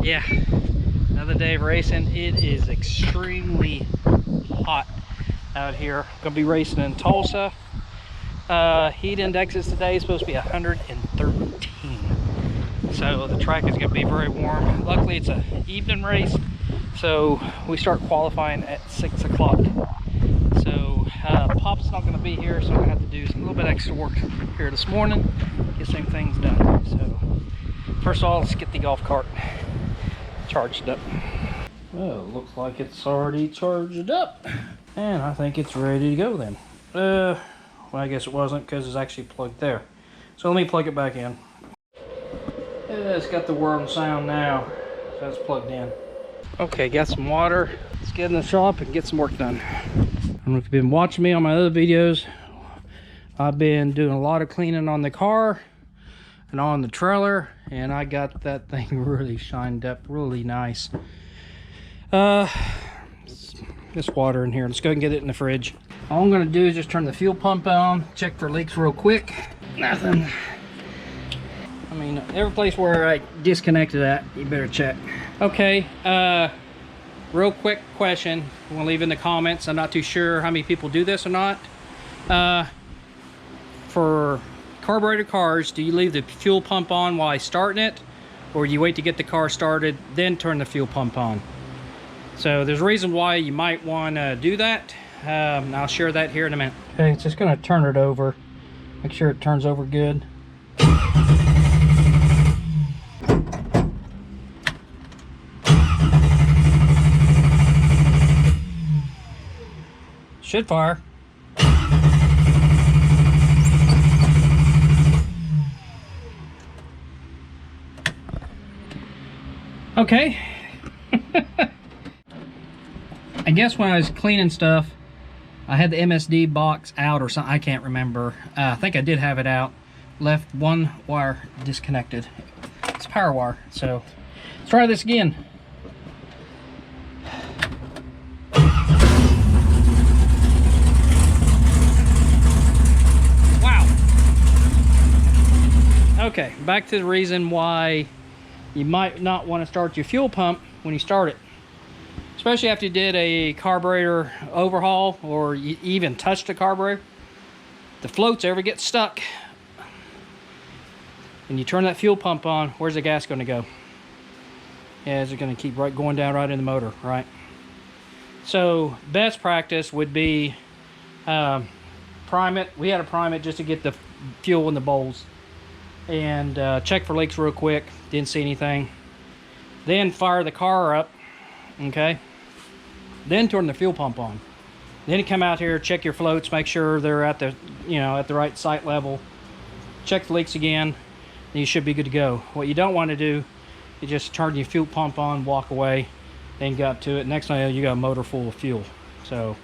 Yeah, another day of racing. It is extremely hot out here. Gonna be racing in Tulsa. Heat index is today supposed to be 113. So the track is gonna be very warm. Luckily it's an evening race, so we start qualifying at 6 o'clock. So Pop's not gonna be here, so I'm gonna have to do a little bit extra work here this morning, get some things done. So first of all, let's get the golf cart charged up. Well, looks like it's already charged up, and I think it's ready to go then. Well, I guess it wasn't because it's actually plugged there. So let me plug it back in. Yeah, it's got the whirring sound now, so it's plugged in. Okay, got some water. Let's get in the shop and get some work done. I don't know if you've been watching me on my other videos. I've been doing a lot of cleaning on the car and on the trailer, and I got that thing really shined up, really nice. This water in here. Let's go and get it in the fridge. All I'm gonna do is just turn the fuel pump on, check for leaks real quick. Nothing. I mean, every place where I disconnected that, you better check. Okay, real quick question. We'll leave in the comments. I'm not too sure how many people do this or not. For carbureted cars, do you leave the fuel pump on while starting it, or do you wait to get the car started then turn the fuel pump on? So there's a reason why you might want to do that. I'll share that here in a minute. Okay, it's just going to turn it over, make sure it turns over good. Should fire. Okay. I guess when I was cleaning stuff, I had the MSD box out or something. I can't remember. I think I did have it out. Left one wire disconnected. It's power wire. So let's try this again. Wow. Okay, back to the reason why you might not want to start your fuel pump when you start it. Especially after you did a carburetor overhaul or you even touched the carburetor. The floats ever get stuck and you turn that fuel pump on, where's the gas going to go? Yeah, is it going to keep going down right in the motor, right? So best practice would be prime it. We had to prime it just to get the fuel in the bowls, and check for leaks real quick. Didn't see anything. Then fire the car up. Okay, then turn the fuel pump on. Then you come out here, check your floats, make sure they're at the, at the right sight level. Check the leaks again, and you should be good to go. What you don't want to do is just turn your fuel pump on, walk away, then got to it. Next thing you know, you got a motor full of fuel. So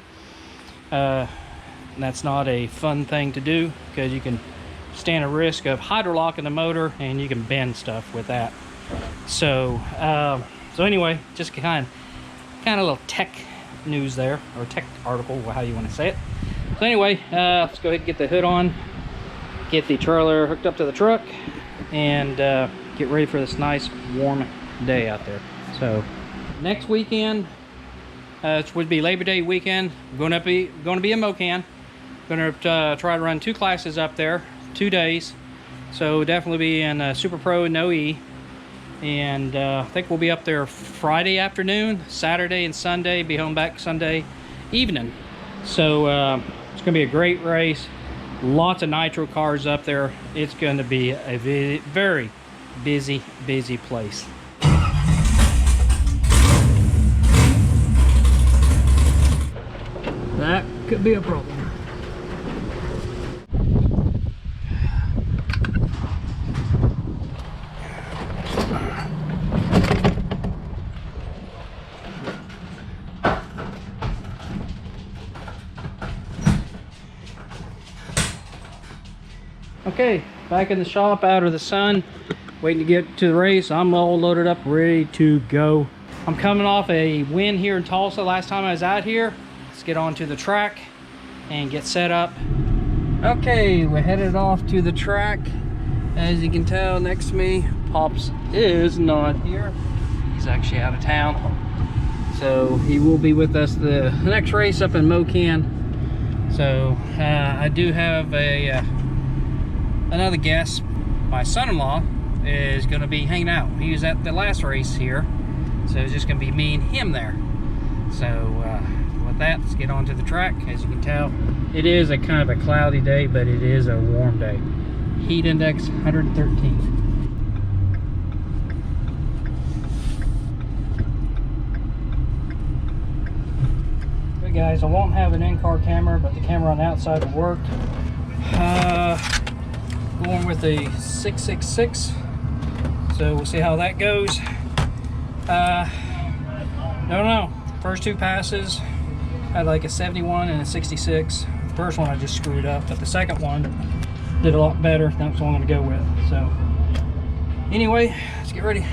that's not a fun thing to do, because you can stand a risk of hydrolocking the motor, and you can bend stuff with that. So so anyway, just kind of a little tech news there, or tech article, how you want to say it. So anyway, let's go ahead and get the hood on, get the trailer hooked up to the truck, and get ready for this nice warm day out there. So next weekend, it would be Labor Day weekend. Going to be in Mocan. Going to try to run 2 classes up there, 2 days. So definitely be in Super Pro and No E. And I think we'll be up there Friday afternoon, Saturday and Sunday, be home back Sunday evening. So it's gonna be a great race. Lots of nitro cars up there. It's gonna be a very busy place. That could be a problem. Okay, back in the shop, out of the sun, waiting to get to the race. I'm all loaded up, ready to go. I'm coming off a win here in Tulsa last time I was out here. Let's get on to the track and get set up. Okay, we're headed off to the track. As you can tell, next to me, Pops is not here. He's actually out of town, so he will be with us the next race up in Mocan. So I do have another guest. My son-in-law is going to be hanging out. He was at the last race here, so it's just going to be me and him there. So with that, let's get on to the track. As you can tell, it is a kind of a cloudy day, but it is a warm day. Heat index 113. Okay guys, I won't have an in-car camera, but the camera on the outside will work. Going with a 666, so we'll see how that goes. Don't know. First two passes had like a 71 and a 66. The first one I just screwed up, but the second one did a lot better. That's what I'm going to go with. So anyway, let's get ready.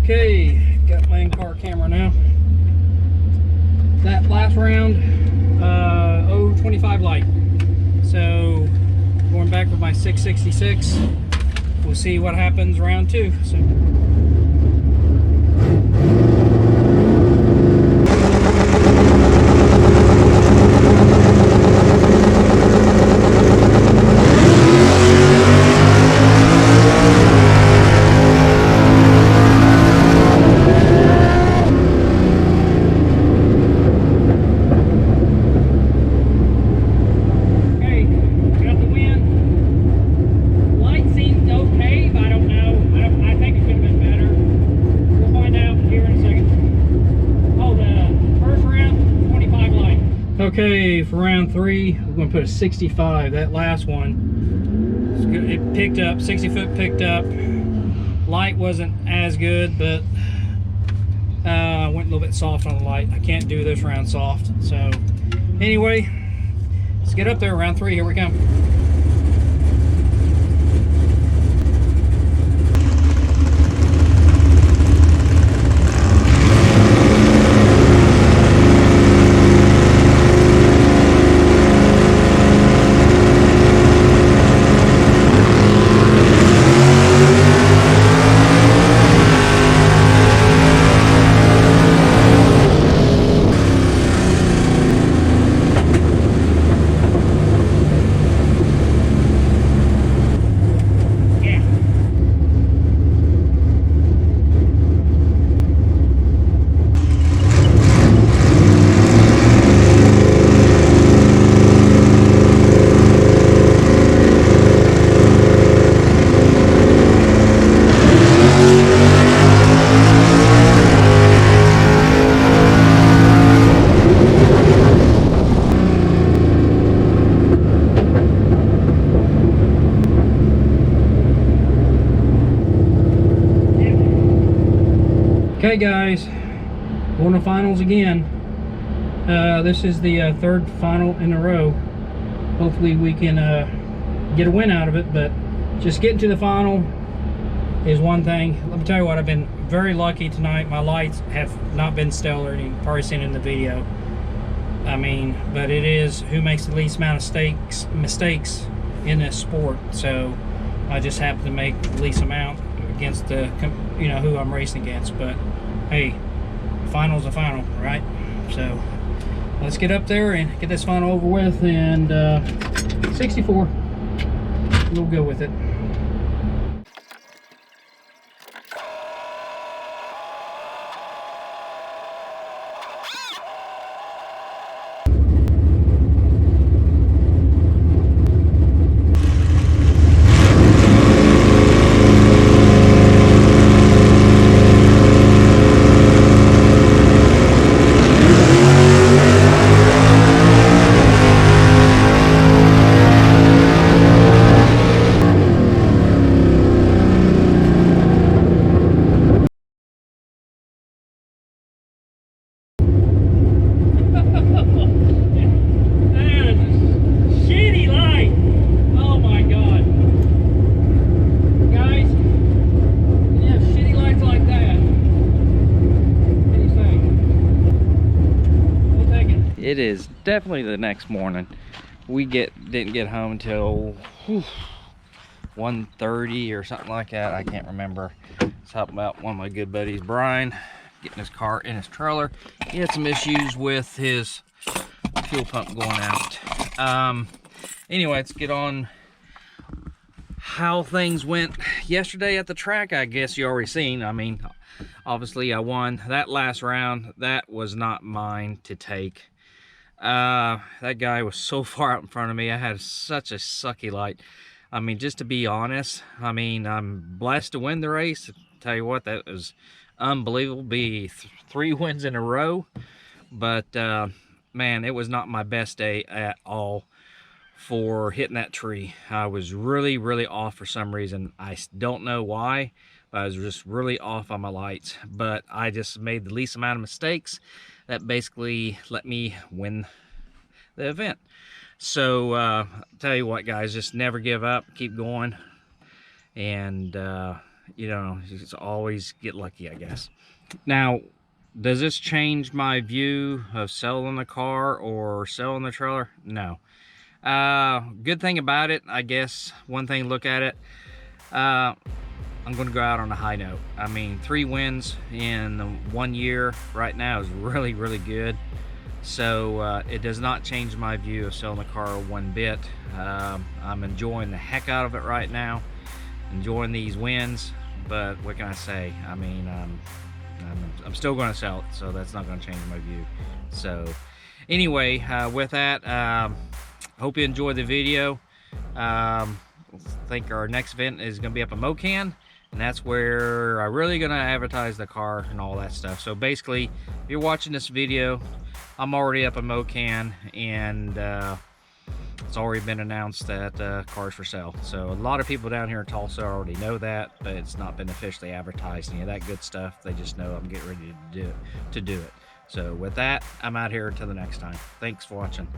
Okay, got my in-car camera now. That last round, 025 light. So going back with my 666. We'll see what happens round two. So. Okay, for round three, we're going to put a 65. That last one, it picked up, 60 foot picked up. Light wasn't as good, but I went a little bit soft on the light. I can't do this round soft. So anyway, let's get up there. Round three, here we come. Okay guys, going to finals again. This is the third final in a row. Hopefully we can get a win out of it, but just getting to the final is one thing. Let me tell you what, I've been very lucky tonight. My lights have not been stellar, and you've probably seen it in the video. I mean, but it is who makes the least amount of mistakes in this sport. So I just happen to make the least amount against the, you know, who I'm racing against. But hey, final's a final, right? So let's get up there and get this final over with. And 64, we'll go with it. It is definitely the next morning. We didn't get home until 1:30 or something like that. I can't remember. It's helping about one of my good buddies, Brian, getting his car in his trailer. He had some issues with his fuel pump going out. Anyway, let's get on how things went yesterday at the track. I guess you already seen. I mean, obviously I won that last round. That was not mine to take. That guy was so far out in front of me. I had such a sucky light. I mean, just to be honest, I mean, I'm blessed to win the race. Tell you what, that was unbelievable. Be 3 wins in a row. But man, it was not my best day at all for hitting that tree. I was really, really off for some reason. I don't know why, but I was just really off on my lights. But I just made the least amount of mistakes that basically let me win the event. So I'll tell you what, guys, just never give up, keep going, and you know, you just always get lucky, I guess. Now, does this change my view of selling the car or selling the trailer? No. Good thing about it, I guess, one thing to look at it, I'm going to go out on a high note. I mean, 3 wins in 1 year right now is really, really good. So it does not change my view of selling the car one bit. I'm enjoying the heck out of it right now, enjoying these wins. But what can I say? I mean, I'm still going to sell it, so that's not going to change my view. So anyway, with that, hope you enjoyed the video. I think our next event is going to be up in Mocan, and that's where I'm really going to advertise the car and all that stuff. So basically, if you're watching this video, I'm already up in Mocan, and it's already been announced that cars for sale. So a lot of people down here in Tulsa already know that, but it's not been officially advertised, any of that good stuff. They just know I'm getting ready to do it. So with that, I'm out here until the next time. Thanks for watching.